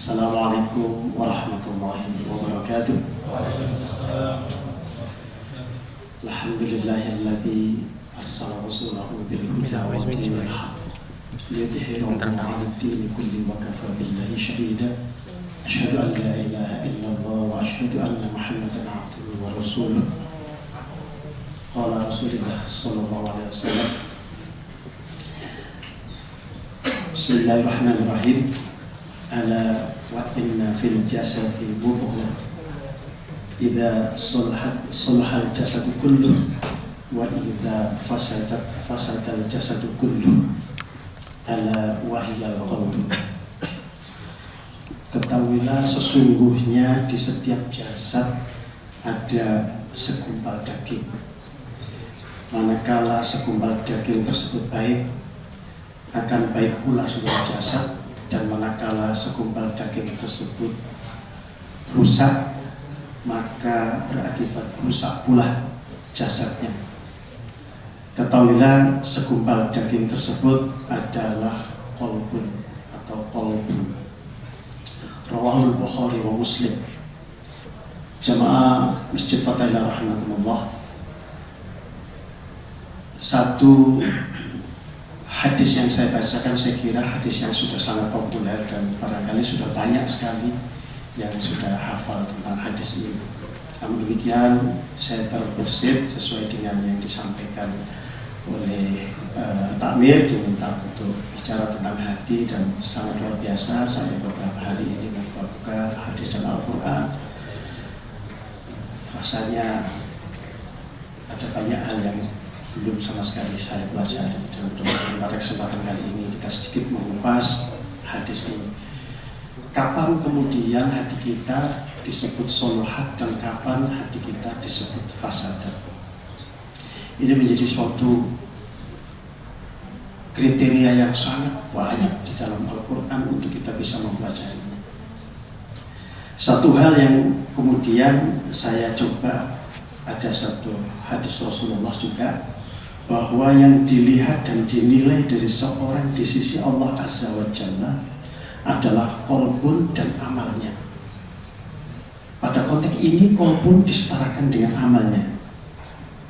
Assalamualaikum warahmatullahi wabarakatuh. Alhamdulillahilladzi arsala rasulahu bil huda wa dinil haqq liyudhhirahu 'ala ad-dini kullihi wa kafaa billahi shahida. Asyhadu an la ilaha illallah wa asyhadu anna Muhammadan 'abduhu wa rasuluh. Qala Rasulullah sallallahu alaihi wasallam. Bismillahirrahmanirrahim. Ala wa inna fil jasadi mudghah idza salahat jasadu kulluh wa idza fasadat jasadu kulluh ala wahyal qalbu. Ketahuilah sesungguhnya di setiap jasad ada segumpal daging. Manakala segumpal daging tersebut baik, akan baik pula seluruh jasad, dan manakala segumpal daging tersebut rusak, maka berakibat rusak pula jasadnya. Ketahuilah segumpal daging tersebut adalah qalbun atau qalbun. Rawahul Bukhari wa Muslim. Jamaah Masjid Fatailah rahimahumullah. Satu hadis yang saya bacakan, saya kira hadis yang sudah sangat populer dan barangkali sudah banyak sekali yang sudah hafal tentang hadis ini. Namun demikian, saya terbesit sesuai dengan yang disampaikan oleh takmir, diminta untuk bicara tentang hati, dan sangat luar biasa. Saya beberapa hari ini membuka hadis dan Al-Quran. Rasanya ada banyak hal yang belum sama sekali saya pelajari, dan mudah-mudahan pada kesempatan kali ini kita sedikit mengupas hadis ini. Kapan kemudian hati kita disebut solahat dan kapan hati kita disebut fasadat? Ini menjadi suatu kriteria yang sangat banyak di dalam Al-Quran untuk kita bisa mempelajarinya. Satu hal yang kemudian saya coba, ada satu hadis Rasulullah juga, bahwa yang dilihat dan dinilai dari seorang di sisi Allah Azza wa Jalla adalah qalbun dan amalnya. Pada konteks ini qalbun disetarakan dengan amalnya.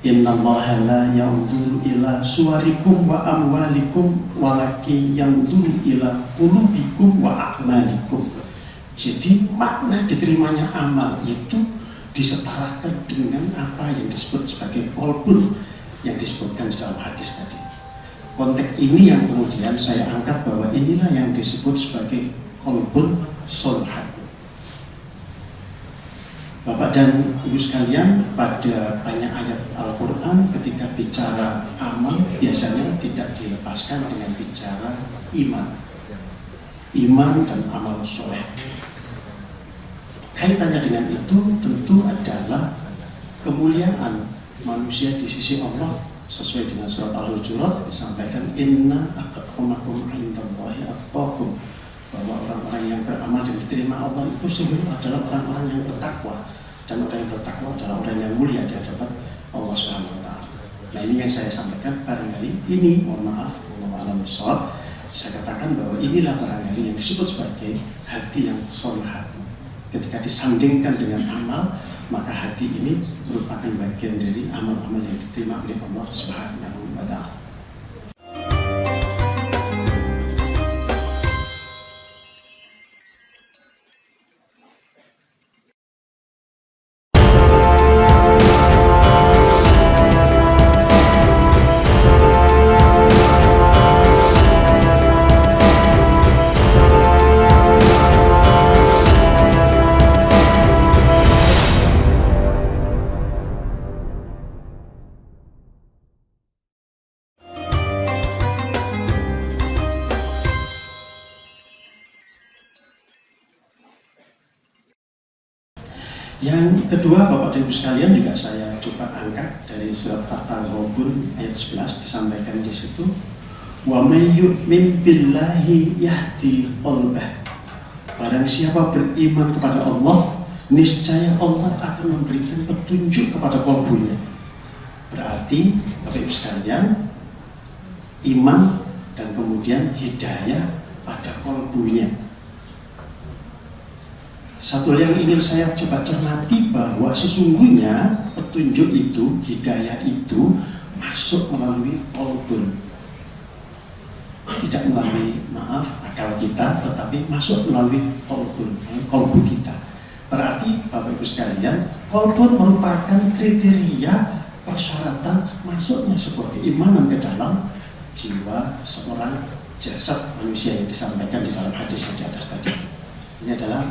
Innallaha la yanzuru ila suwarikum wa amwalikum walakin yanzuru ila qulubikum wa a'malikum. Jadi makna diterimanya amal itu disetarakan dengan apa yang disebut sebagai qalbun yang disebutkan di dalam hadis tadi. Konteks ini yang kemudian saya angkat bahwa inilah yang disebut sebagai qalbun solahat. Bapak dan Ibu sekalian, pada banyak ayat Al-Quran ketika bicara amal biasanya tidak dilepaskan dengan bicara iman dan amal soleh. Kaitannya dengan itu tentu adalah kemuliaan manusia di sisi Allah. Sesuai dengan surat Al-Hujurat disampaikan, inna akramakum indallahi atqakum, bahwa orang-orang yang beramal dan diterima Allah itu sebenarnya adalah orang-orang yang bertakwa, dan orang yang bertakwa adalah orang yang mulia di hadapan Allah Subhanahu wa taala. Nah, ini yang saya sampaikan barangkali ini, mohon maaf, saya katakan bahwa inilah barangkali yang disebut sebagai hati yang sholihah. Ketika disandingkan dengan amal, maka hati ini merupakan bagian dari amal-amal yang diterima oleh Allah Subhanahu wa taala. Yang kedua, Bapak dan Ibu sekalian, juga saya coba angkat dari surat At-Taghabun ayat 11, disampaikan di situ, wa may yu'min billahi yahdi qalbah. Barang siapa beriman kepada Allah, niscaya Allah akan memberikan petunjuk kepada qalbunya. Berarti Bapak Ibu sekalian, iman dan kemudian hidayah pada qalbunya. Satu yang ingin saya coba cermati bahwa sesungguhnya petunjuk itu, hidayah itu masuk melalui qalbun, tidak melalui akal kita, tetapi masuk melalui qalbun, qalbu kita. Berarti Bapak Ibu sekalian, qalbun merupakan kriteria persyaratan masuknya sebuah keimanan ke dalam jiwa seorang jasad manusia yang disampaikan di dalam hadis yang di atas tadi. Ini adalah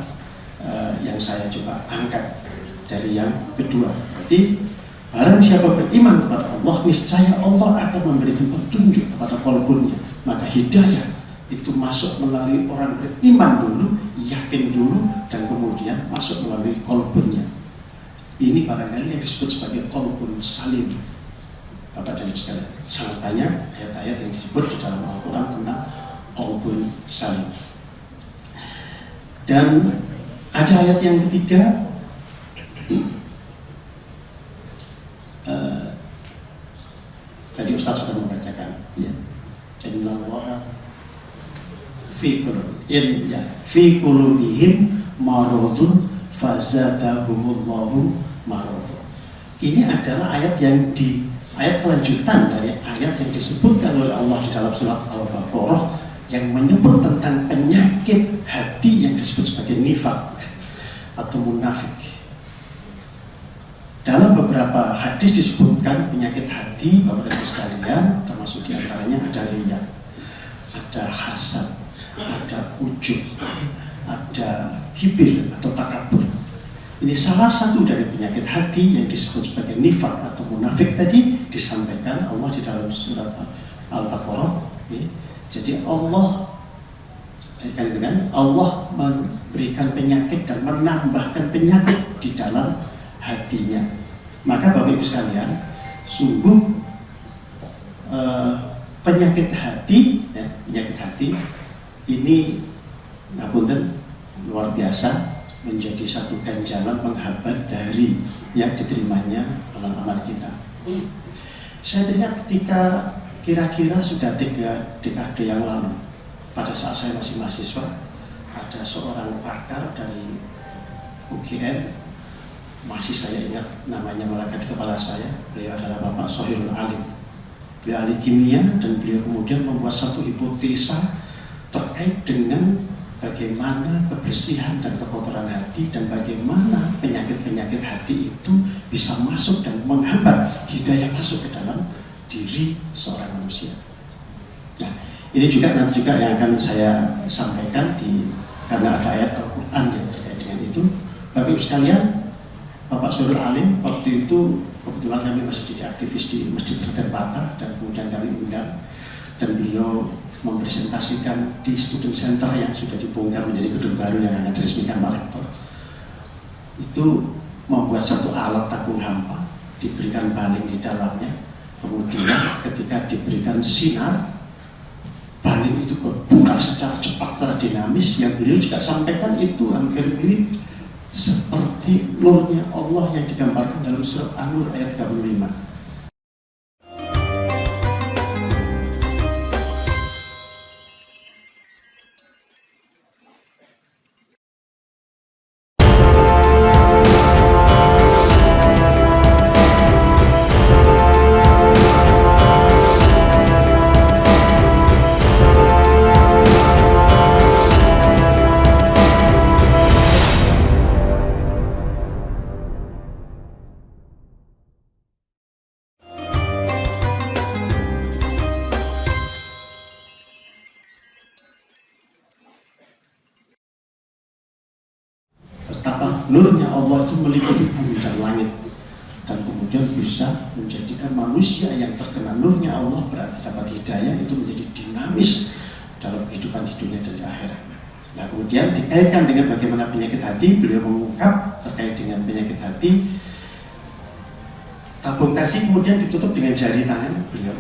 yang saya coba angkat dari yang kedua. Berarti barang siapa beriman kepada Allah, niscaya Allah akan memberikan petunjuk kepada qalbunnya. Maka hidayah itu masuk melalui orang beriman dulu, yakin dulu, dan kemudian masuk melalui qalbunnya. Ini barangkali yang disebut sebagai qalbun salim. Bapak dan Ibu sekalian, sangat banyak ayat-ayat yang disebut di dalam Al-Quran tentang qalbun salim. Dan ada ayat yang ketiga, tadi Ustaz sudah membacakan, ya. Innallaha fi qulubihim maradun fazadahumullahu maradun. Ini adalah ayat ayat kelanjutan dari ayat yang disebutkan oleh Allah di dalam surat Al-Baqarah yang menyebut tentang penyakit hati yang disebut sebagai nifaq atau munafik. Dalam beberapa hadis disebutkan penyakit hati, Bapak dan Ibu sekalian, termasuk diantaranya ada riya, ada hasad, ada ujub, ada kibir atau takabur. Ini salah satu dari penyakit hati yang disebut sebagai nifaq atau munafik tadi disampaikan Allah di dalam surat Al-Baqarah. Jadi Allah memberikan penyakit dan menambahkan penyakit di dalam hatinya. Maka Bapak Ibu sekalian, sungguh penyakit hati ini ngapunten luar biasa, menjadi satu ganjalan penghambat dari yang diterimanya amal-amal kita. Saya teringat ketika kira-kira sudah 3 dekade yang lalu, pada saat saya masih mahasiswa, ada seorang pakar dari UGM, masih saya ingat namanya melekat di kepala saya. Beliau adalah Bapak Sohirul Alim. Beliau ahli kimia dan beliau kemudian membuat satu hipotesa terkait dengan bagaimana kebersihan dan kekotoran hati dan bagaimana penyakit-penyakit hati itu bisa masuk dan menghambat hidayah masuk ke dalam diri seorang manusia. Nah, ini juga nanti juga yang akan saya sampaikan karena ada ayat Al-Quran yang terkait dengan itu. Bapak Ibu sekalian, Bapak Sohirul Alim waktu itu kebetulan kami masih jadi aktivis di Masjid Terbatah dan kemudian kami undang dan beliau mempresentasikan di student center yang sudah dibongkar menjadi gedung baru yang akan diresmikan Pak Rektor. Itu membuat satu alat tabung hampa, diberikan baling di dalamnya, kemudian ketika diberikan sinar, baling itu berbuka secara cepat, secara dinamis. Yang beliau juga sampaikan itu hampir mirip seperti nurnya Allah yang digambarkan dalam surat An-Nur ayat 35. Betapa nurnya Allah itu meliputi bumi dan langit, dan kemudian bisa menjadikan manusia yang terkena nurnya Allah berarti dapat hidayah itu menjadi dinamis dalam kehidupan di dunia dan di akhirat. Nah, kemudian dikaitkan dengan bagaimana penyakit hati, beliau mengungkap terkait dengan penyakit hati. Tabung tadi kemudian ditutup dengan jari tangan beliau,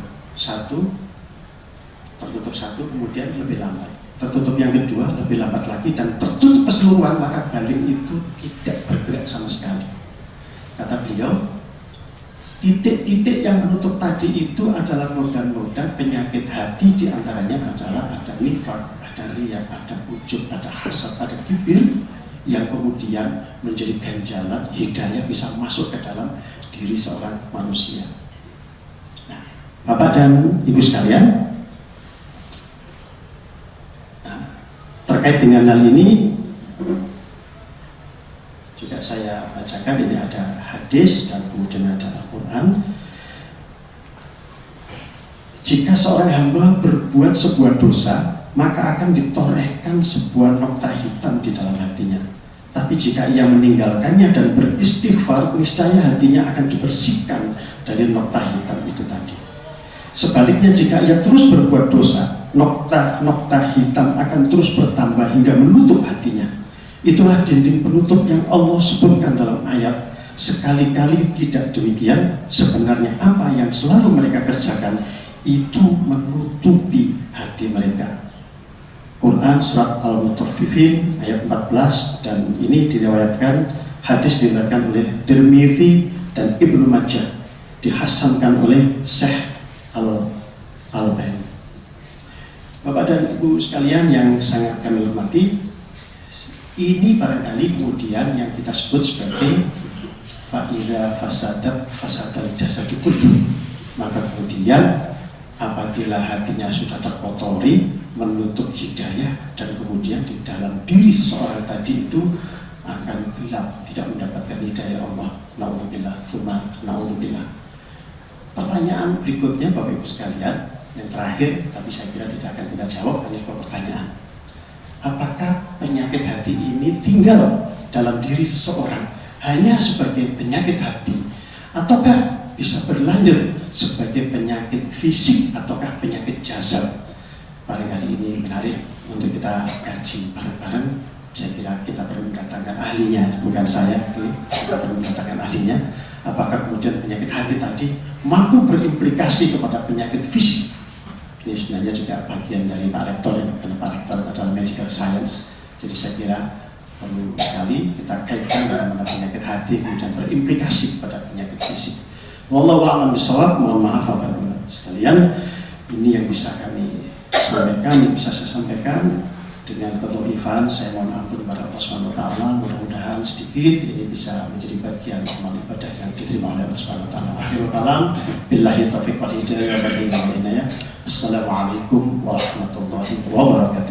tertutup satu, kemudian lebih lambat. Tertutup yang kedua lebih lambat lagi dan tertutup keseluruhan, maka baling itu tidak bergerak sama sekali. Kata beliau, titik-titik yang menutup tadi itu adalah noda-noda penyakit hati, diantaranya adalah ada nifaq, ada riya, ada ujub, ada hasad, ada kibir, yang kemudian menjadi ganjalan hidayah bisa masuk ke dalam diri seorang manusia. Nah, Bapak dan Ibu sekalian, terkait dengan hal ini juga saya bacakan, ini ada hadis dan kemudian ada Al-Quran. Jika seorang hamba berbuat sebuah dosa, maka akan ditorehkan sebuah nokta hitam di dalam hatinya. Tapi jika ia meninggalkannya dan beristighfar, niscaya hatinya akan dibersihkan dari nokta hitam itu tadi. Sebaliknya jika ia terus berbuat dosa, nokta hitam akan terus bertambah hingga menutup hatinya. Itulah dinding penutup yang Allah sebutkan dalam ayat. Sekali-kali tidak demikian, sebenarnya apa yang selalu mereka kerjakan itu menutupi hati mereka. Quran surat Al-Mutaffifin ayat 14, dan ini hadis diriwayatkan oleh Tirmidzi dan Ibnu Majah, dihasankan oleh Syekh Al-Albani. Bapak dan Ibu sekalian yang sangat kami hormati, ini barangkali kemudian yang kita sebut sebagai fa'idha fasadal jasadu kullu. Maka kemudian apabila hatinya sudah terkotori, menutup hidayah, dan kemudian di dalam diri seseorang tadi itu akan gelap, tidak mendapatkan hidayah Allah. Na'udzubillah, tsumma na'udzubillah. Pertanyaan berikutnya Bapak Ibu sekalian, yang terakhir, tapi saya kira tidak akan kita jawab, hanya sebuah pertanyaan. Apakah penyakit hati ini tinggal dalam diri seseorang hanya sebagai penyakit hati, ataukah bisa berlanjut sebagai penyakit fisik ataukah penyakit jasad? Barangkali ini menarik untuk kita kaji bareng-bareng. Saya kira kita perlu mendatangkan ahlinya, bukan saya, kita perlu mendatangkan ahlinya. Apakah kemudian penyakit hati tadi mampu berimplikasi kepada penyakit fisik? Ini sebenarnya juga bagian dari Pak Rektor, karena Pak Rektor adalah medical science. Jadi saya kira perlu sekali kita kaitkan bagaimana penyakit hati kemudian berimplikasi kepada penyakit fisik. Wallahu a'lam bishawab. Mohon maaf Bapak Ibu sekalian, ini yang bisa kami sampaikan, yang bisa saya sampaikan. Dengan ketauhifan saya mohon ampun kepada Allah Subhanahu wa taala. Mudah-mudahan sedikit ini bisa menjadi bagian amal ibadah yang diterima oleh Allah Subhanahu wa taala. Akhirul kalam, billahi taufiq wal hidayah. Assalamualaikum warahmatullahi wabarakatuh.